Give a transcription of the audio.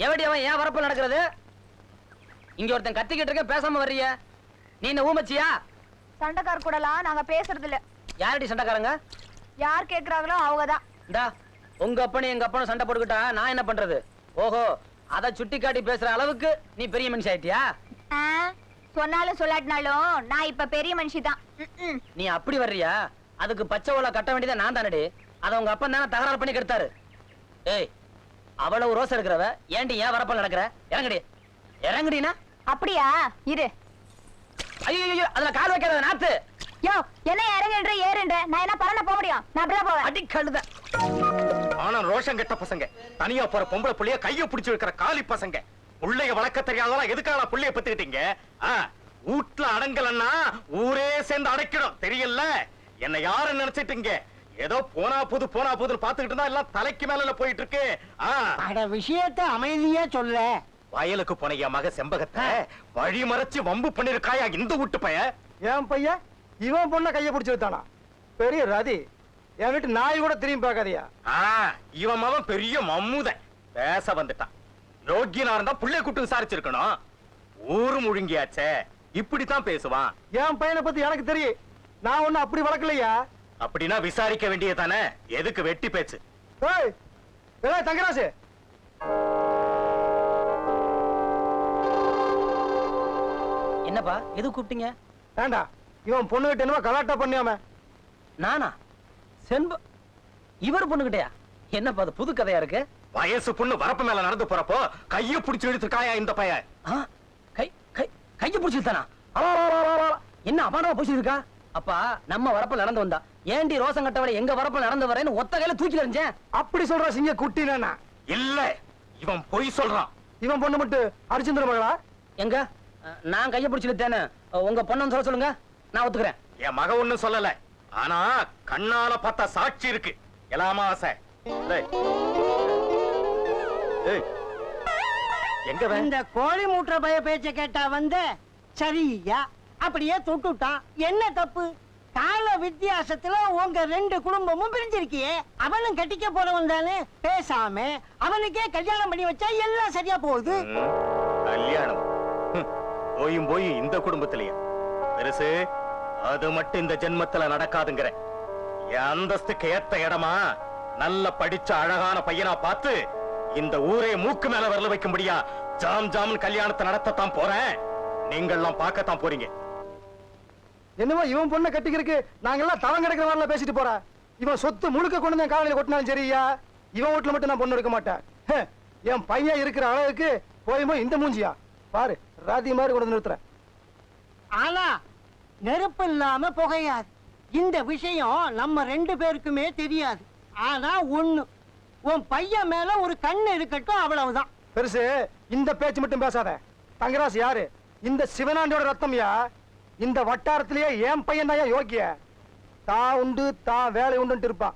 எவடி அவன் ஏன் வரப்பு நடக்கிறது? இங்க ஒருத்தன் கத்திக்கிட்டு இருக்க, பேசாம வர்றிய? நீ என்ன ஊமச்சியா? சண்டைக்கார கூடலாம் நாங்க பேசுறது இல்ல. யாரடி சண்டைக்காரங்க? யார் கேக்குறாங்களோ அவங்கதான். இந்தா உங்க அப்பனும் எங்க அப்பனும் சண்டை போட்டுக்கிட்டா நான் என்ன பண்றது? ஓஹோ, அத சுட்டி காட்டி பேசுற அளவுக்கு நீ பெரிய மனுஷி ஆயிட்டியா? சொன்னாலும் சொல்லாட்டினாலும் நான் இப்ப பெரிய மனுஷி தான். நீ அப்படி வர்றியா? அதுக்கு பச்சை ஓலை கட்ட வேண்டியதை நான் தானடி. அத உங்க அப்பன் தானே தகராறு பண்ணி கெடுத்தாரு. ஏய், அவ்வளவு ரோசை இருக்கிறவ ஏன்டி ஏன் வரப்ப நடக்கிற? இறங்கடி, இறங்கடினா. அப்படியா? இரு. ஐயோ, அதுல கால் வைக்காத நாத்து. யோ, என்ன இறங்குன்ற ஏறுன்ற? நான் என்ன பறந்து போக முடியும்? நான் அப்படிதான் போவேன். அடி கழுத. ஆனா ரோஷம் கெட்ட பசங்க, தனியா போற பொம்பளை புள்ளைய கைய பிடிச்சு வைக்கிற காலி பசங்க. புள்ளைய வளர்க்க தெரியாதவங்க எதுக்காக புள்ளைய பத்துக்கிட்டீங்க? வீட்டுல அடங்கலன்னா ஊரே சேர்ந்து அடைக்கணும், தெரியல? என்ன யாரு நினைச்சிட்டீங்க? ஏதோ போனா புது பாத்துக்கிட்டு இருந்தா எல்லாம் தலைக்கு மேல போயிட்டு இருக்கு. விஷயத்தை அமைதியா சொல்ல. வயலுக்கு போன என் மக செம்பகத்தை வழி மறைச்சு வம்பு பண்ணிருக்காயா இந்த வீட்டு பைய? என் பையன் இவன் பொண்ண கைய பிடிச்சு வைத்தானா? பெரிய ரதி. என் வீட்டு நாய் கூட திரும்பி பார்க்காதியா? இவன் மகன் பெரிய மம்முத பேச வந்துட்டான். யோகியனா இருந்தா புள்ளைய கூட்டு விசாரிச்சிருக்கணும். ஊரு முழுங்கியாச்சே, இப்படித்தான் பேசுவான். என் பையனை பத்தி எனக்கு தெரியும். நான் ஒண்ணு அப்படி வளர்க்கலையா? அப்படின்னா விசாரிக்க வேண்டியதானே, எதுக்கு வெட்டி பேச்சு? தங்கராசு, என்னப்பா எது கூப்பிட்டீங்க? வேண்டா, இவன் பொண்ணு கிட்ட என்னவா கலாட்டா பண்ணியாம. நானா? செண்ப இவர் பொண்ணுகிட்டயா? என்னப்பா அது புது கதையா இருக்கு? வயசு பொண்ணு வரப்பு மேல நடந்து போறப்போ கைய பிடிச்சு இழுத்துருக்காயா இந்த பையன்? கைய பிடிச்சிருத்தானா? என்ன அபாண்டமா போச்சிருக்கா? அப்பா நம்ம வரப்புல நடந்து வந்தா ஏண்டி ரோசம் கட்டவளை எங்க வரப்புல நடந்து வரேன்னு ஒத்த கையில தூக்கி எறிஞ்சேன். அப்படி சொல்ற சிங்க குட்டி நானா? இல்ல, இவன் பொய் சொல்றான். இவன் பொண்ணு மட்டும் அரிச்சந்திர மகளா? எங்க நான் கைய பிடிச்சிருத்தேன்னு உங்க பொண்ணு சொல்ல சொல்லுங்க, நான் ஒத்துக்கிறேன். என் மக ஒண்ணும் சொல்லல, ஆனா கண்ணால பார்த்தா சாட்சி இருக்கு. எல்லாமா ஆசை. எங்க இந்த கோழி மூட்டுற பய பேச்ச கேட்டா வந்த சரியா அப்படியே தொட்டுட்டான். என்ன தப்பு? கால வித்தியாசத்துல உங்க ரெண்டு குடும்பமும் பிரிஞ்சிருக்கியே. அவனும் கட்டிக்க போறவன் தானே, பேசாம அவனுக்கே கல்யாணம் பண்ணி வச்சா எல்லாம் சரியா போகுது. கல்யாணம் போய் இந்த குடும்பத்திலேயே பெருசு, அது மட்டும் இந்த ஜென்மத்துல நடக்காதுங்கிற. என் அந்தஸ்துக்கு ஏத்த இடமா நல்ல படிச்ச அழகான பையனா பார்த்து இந்த ஊரே மூக்கு மேல வரல வைக்க முடியா ஜாம் கல்யாணத்தை நடத்தத்தான் போறேன். நீங்கள்லாம் பார்க்கத்தான் போறீங்க. என்னவோ இவன் பொண்ணை கட்டிக்கிறதுக்கு நாங்கெல்லாம் தவம் கிடக்கிற மாதிரிலாம் பேசிட்டு போற. இவன் சொத்து முழுக்க கொண்டு வந்து காலையில கொட்டினாலும் சரியா, இவன் வீட்டுல மட்டும் நான் பொண்ணு இருக்க மாட்டேன். என் பையன் இருக்கிற அளவுக்கு போயுமோ இந்த மூஞ்சியா பாரு, ராதி மாதிரி கொண்டு நிறுத்துறேன். ஆனா நெருப்பு இல்லாம புகையாது. இந்த விஷயம் நம்ம ரெண்டு பேருக்குமே தெரியாது. ஆனா ஒண்ணு, உன் பையன் மேல ஒரு கண்ணு இருக்கட்டும், அவ்வளவுதான். பெருசு, இந்த பேச்சு மட்டும் பேசாத. தங்கராசு யாரு? இந்த சிவனாண்டியோட ரத்தம்யா. இந்த வட்டாரத்திலேயே என் பையன் தான் யோக்கிய. தான் உண்டு தான் வேலை உண்டு இருப்பான்.